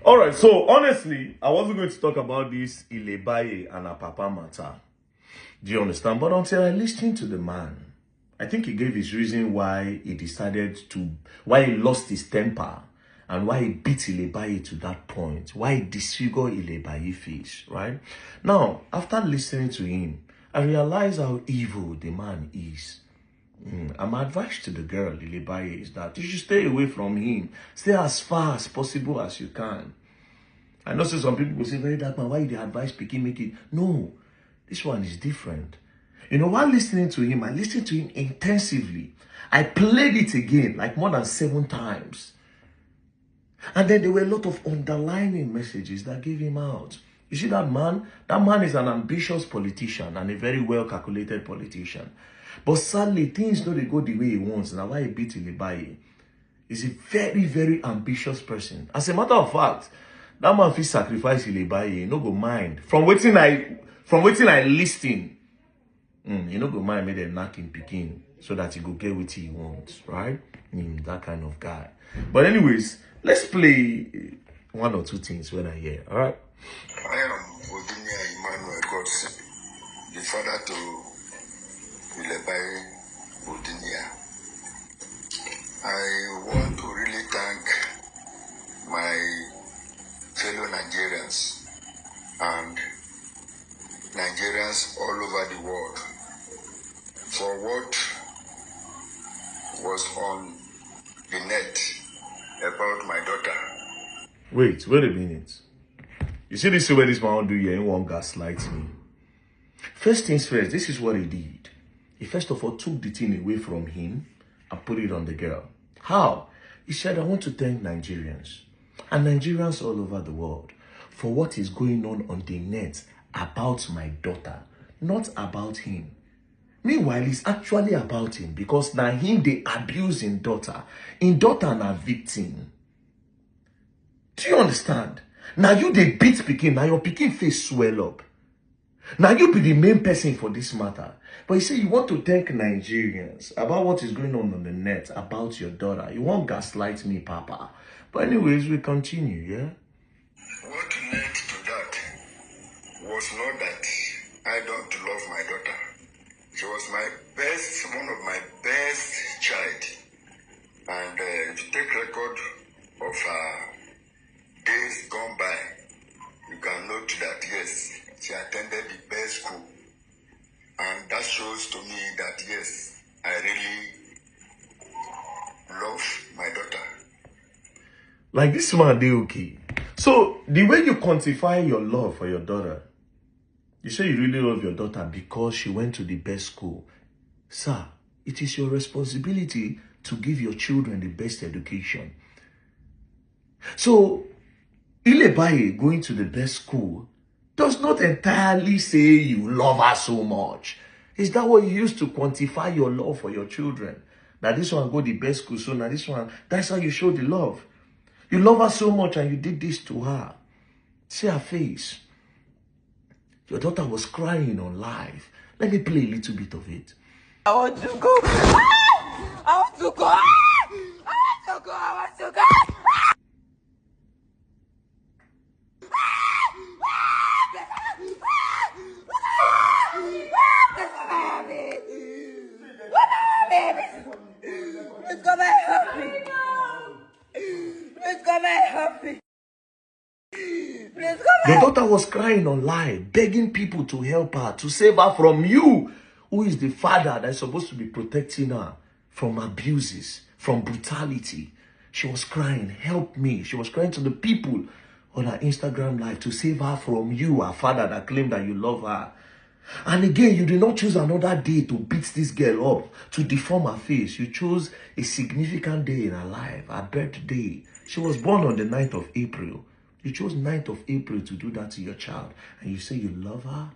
All right, so honestly, I wasn't going to talk about this IIIebaye and her papa matter. Do you understand? But until I listened to the man, I think he gave his reason why he why he lost his temper and why he beat IIIebaye to that point, why he disfigured IIIebaye's face, right? Now, after listening to him, I realized how evil the man is. My advice to the girl, IIIebaye, is that you should stay away from him. Stay as far as possible as you can. I know some people will say, very dark man, why you the advice picking make it? No, this one is different. You know, while listening to him, I listened to him intensively. I played it again, like more than 7 times. And then there were a lot of underlining messages that gave him out. You see that man? That man is an ambitious politician and a very well-calculated politician. But sadly, things don't go the way he wants. Now, why he beat IIIebaye? He's a very, very ambitious person. As a matter of fact, that man fit sacrifice IIIebaye, no go mind. From waiting I listen, you no go mind make them knock him picking so that he go get what he wants, right? That kind of guy. But anyways, let's play 1 or 2 things when I hear, all right? I am IIiebaye Godson, the father to IIIebaye. I want to really thank my fellow Nigerians and Nigerians all over the world for what was on the net about my daughter. Wait a minute. You see this way this man do here, he won't gaslight me. First things first, this is what he did. He first of all took the thing away from him and put it on the girl. How? He said, I want to thank Nigerians and Nigerians all over the world for what is going on the net about my daughter, not about him. Meanwhile, it's actually about him because now him they abuse in daughter na victim. Do you understand? Now you they beat Pikin, now your Pikin face swell up. Now you be the main person for this matter. But you say you want to thank Nigerians about what is going on the net about your daughter. You won't gaslight me, Papa. But anyways, we continue, yeah? What led to that was not that I don't love my daughter. She was my best, one of my best child. And if you take record of days gone by, you can note that, yes, she attended the best school. And that shows to me that, yes, I really love my daughter. Like this man, they okay. So, the way you quantify your love for your daughter, you say you really love your daughter because she went to the best school. Sir, it is your responsibility to give your children the best education. So, IIIebaye going to the best school does not entirely say you love her so much. Is that what you use to quantify your love for your children? Now this one go the best school, so now this one, that's how you show the love. You love her so much and you did this to her. See her face. Your daughter was crying on live. Let me play a little bit of it. I want to go. I want to go. I want to go. I want to go. It's gonna help me. It's gonna help me. The daughter was crying on live, begging people to help her, to save her from you, who is the father that is supposed to be protecting her from abuses, from brutality. She was crying, help me. She was crying to the people on her Instagram live to save her from you, her father that claimed that you love her. And again, you did not choose another day to beat this girl up, to deform her face. You chose a significant day in her life, her birthday. She was born on the 9th of April. You chose 9th of April to do that to your child. And you say you love her?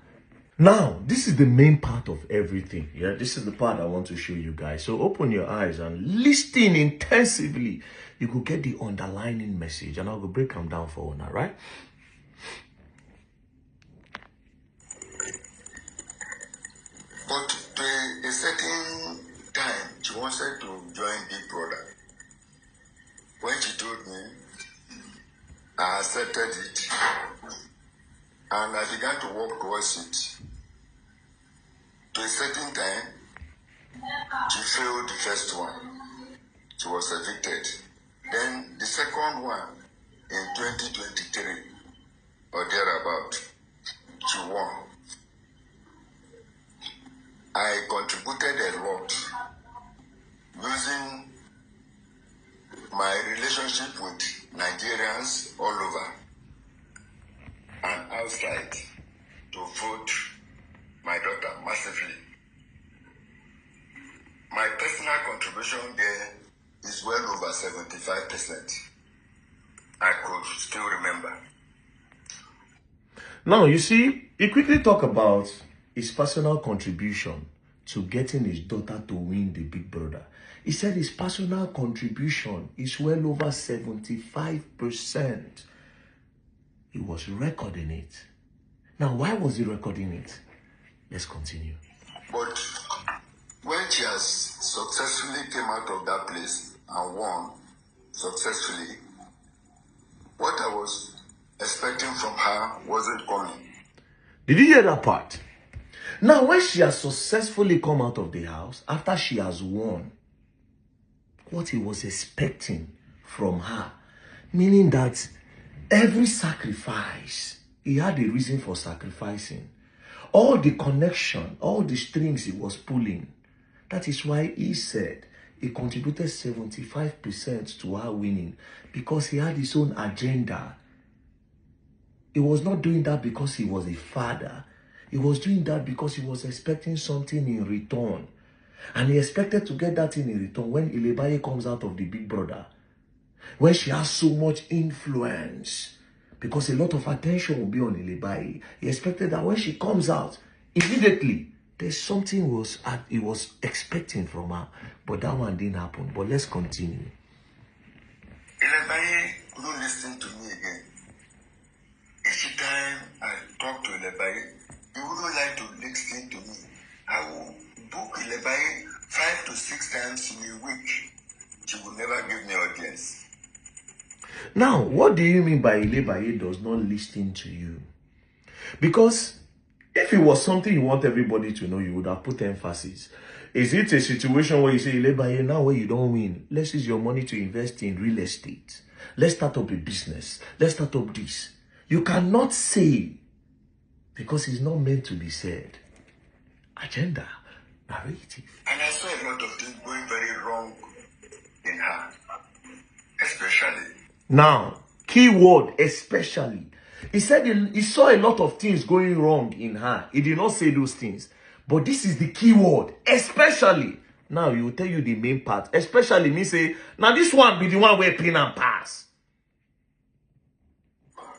Now, this is the main part of everything. Yeah, this is the part I want to show you guys. So open your eyes and listen intensively. You could get the underlining message. And I'll go break them down for you, right? But to a certain time, she wanted to join Big Brother. When she told me, I accepted it. And I began to work towards it. To a certain time, she failed the first one. She was evicted. Then the second one in 2023 or thereabout, she won. I contributed a lot using my relationship with Nigerians all over and outside to vote my daughter massively. My personal contribution there is well over 75%. I could still remember. Now, you see, he quickly talked about his personal contribution to getting his daughter to win the Big Brother. He said his personal contribution is well over 75%. He was recording it. Now, why was he recording it? Let's continue. But when she has successfully came out of that place and won successfully, what I was expecting from her wasn't coming. Did you hear that part? Now, when she has successfully come out of the house, after she has won, what he was expecting from her, meaning that every sacrifice, he had a reason for sacrificing. All the connection, all the strings he was pulling. That is why he said he contributed 75% to her winning, because he had his own agenda. He was not doing that because he was a father. He was doing that because he was expecting something in return. And he expected to get that thing in return when IIIebaye comes out of the Big Brother. When she has so much influence. Because a lot of attention will be on IIIebaye. He expected that when she comes out, immediately, there's something he was expecting from her. But that one didn't happen. But let's continue. IIIebaye couldn't listen to me again. Each time I talk to IIIebaye, he wouldn't like to listen to me. I will book IIIebaye 5 to 6 times in a week. She will never give me audience. Now, what do you mean by IIIebaye does not listen to you? Because if it was something you want everybody to know, you would have put emphasis. Is it a situation where you say, IIIebaye, now where you don't win, let's use your money to invest in real estate. Let's start up a business. Let's start up this. You cannot say, because it's not meant to be said. Agenda, narrative. And I saw a lot of things going very wrong in her, especially. Now, key word, especially. He said he saw a lot of things going wrong in her. He did not say those things. But this is the key word, especially. Now, he will tell you the main part. Especially, me say, now this one be the one where pin and pass.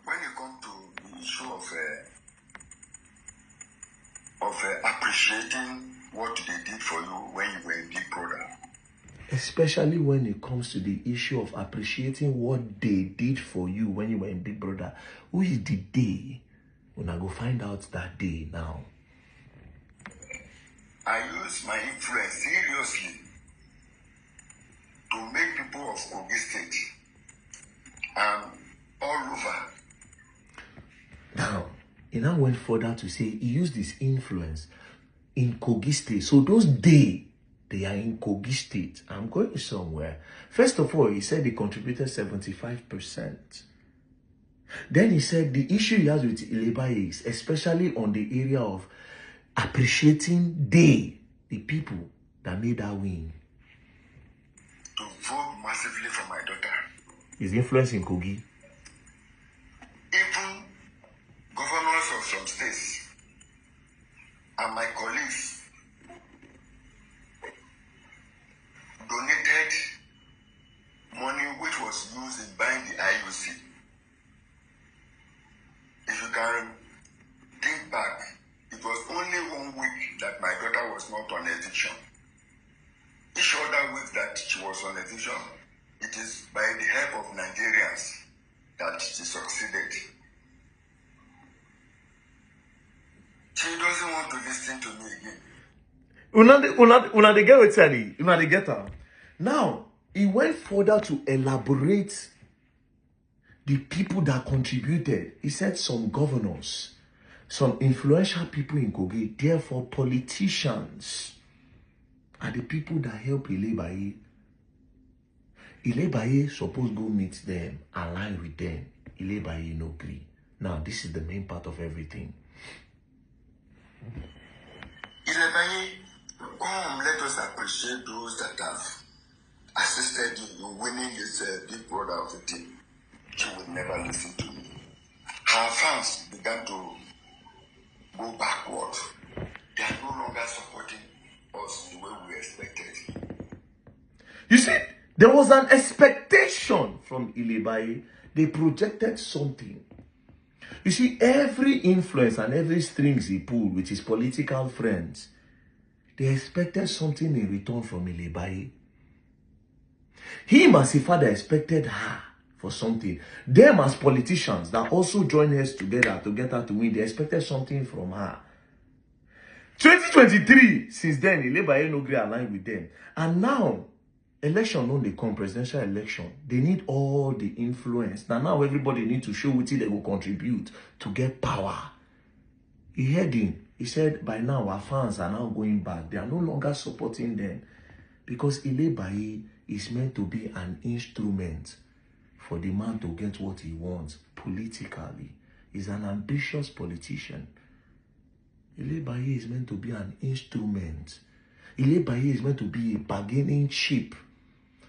When you come to the issue of appreciating what they did for you when you were a Big Brother. Especially when it comes to the issue of appreciating what they did for you when you were in Big Brother. Who is the they? When I go find out that day now. I use my influence seriously to make people of Kogi State and all over. Now, he now went further to say he used his influence in Kogi State. So those they are in Kogi State. I'm going somewhere. First of all, he said he contributed 75%. Then he said the issue he has with IIIebaye is especially on the area of appreciating the people that made her win. To vote massively for my daughter. His influence in Kogi. Even governors of some states and my colleagues donated money which was used in buying the IUC. If you can think back, it was only 1 week that my daughter was not on eviction. Each other week that she was on eviction, it is by the help of Nigerians that she succeeded. She doesn't want to listen to me again. Una they get what Teddy. Una they get her. Now, he went further to elaborate the people that contributed, he said some governors, some influential people in Kogi, therefore politicians, are the people that help IIIebaye. IIIebaye supposed go meet them, align with them. IIIebaye no agree. Now, this is the main part of everything. IIIebaye, come, let us appreciate those that have assisted in winning this big brother of the team. She would never listen to me. Her fans began to go backward. They are no longer supporting us the way we expected. You see, there was an expectation from IIIebaye. They projected something. You see, every influence and every strings he pulled with his political friends, they expected something in return from IIIebaye. Him as his father expected her for something. Them as politicians that also joined us together to get her to win, they expected something from her. 2023, since then, IIIebaye no agree align with them. And now, election on the come, presidential election, they need all the influence. Now everybody need to show what they will contribute to get power. He heard him. He said, by now, our fans are now going back. They are no longer supporting them. Because IIIebaye is meant to be an instrument for the man to get what he wants politically. He's an ambitious politician. IIIebaye is meant to be an instrument. IIIebaye is meant to be a bargaining chip.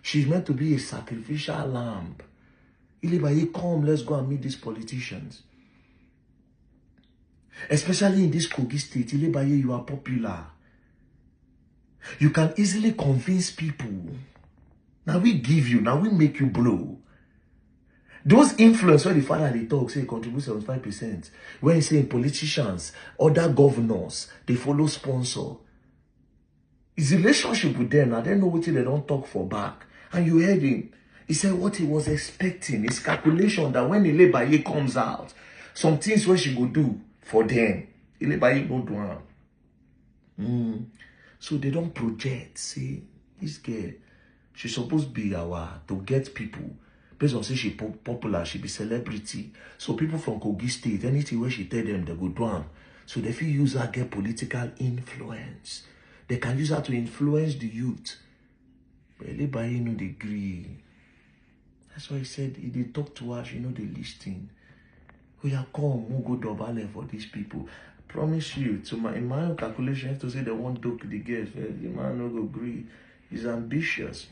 She's meant to be a sacrificial lamb. IIIebaye, come, let's go and meet these politicians. Especially in this Kogi state, IIIebaye, you are popular. You can easily convince people. Now we give you, now we make you blow. Those influence where the father they talk say contribute 75%. When he say politicians, other governors, they follow sponsor. His relationship with them, I don't know what they don't talk for back. And you heard him. He said what he was expecting, his calculation that when IIIebaye comes out, some things what she go do for them, IIIebaye go do them. So they don't project. See, this girl, she's supposed to be our to get people. Based on say she popular, she be celebrity. So people from Kogi State, anything where she tell them, they go do them. So they feel use her get political influence. They can use her to influence the youth. But IIIebaye no degree. That's why he said if they talk to her, she know they listen. We are come, we'll go double for these people. I promise you, in my own calculation, to say they won't talk the girls, the man no go agree. He's ambitious.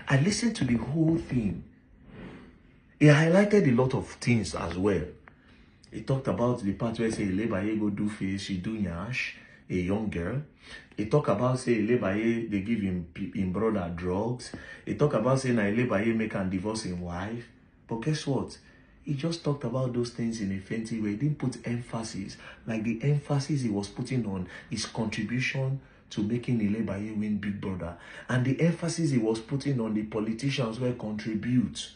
I listened to the whole thing. He highlighted a lot of things as well. He talked about the part where say IIIebaye go do face, she do nyash, a young girl. He talked about say IIIebaye they give him brother drugs. He talked about say IIIebaye make and divorce his wife. But guess what? He just talked about those things in a fancy way. He didn't put emphasis. Like the emphasis he was putting on his contribution to making IIIebaye win Big Brother. And the emphasis he was putting on the politicians who contribute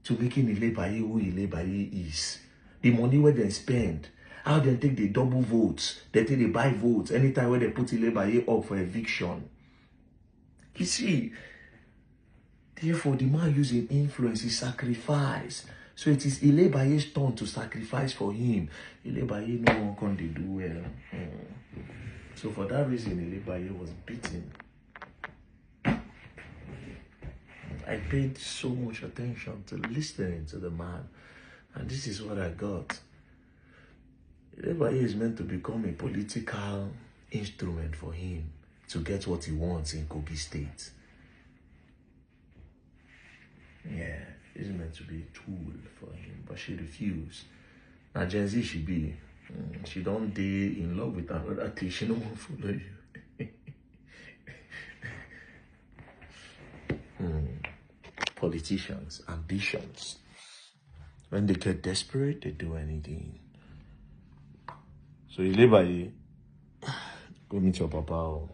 to making IIIebaye who IIIebaye is. The money where they spend. How they take the double votes. They take the buy votes. Anytime where they put IIIebaye up for eviction. You see, therefore, the man using influence is sacrifice. So it is IIIebaye's turn to sacrifice for him. IIIebaye no one can they do well. So for that reason, IIIebaye was beaten. I paid so much attention to listening to the man. And this is what I got. IIIebaye is meant to become a political instrument for him to get what he wants in Kogi State. Yeah, it's meant to be a tool for him, but she refused. Now Gen Z she be. She don't be in love with another thing. She don't want to follow you. Politicians, ambitions. When they get desperate, they do anything. So IIIebaye, go meet your papa.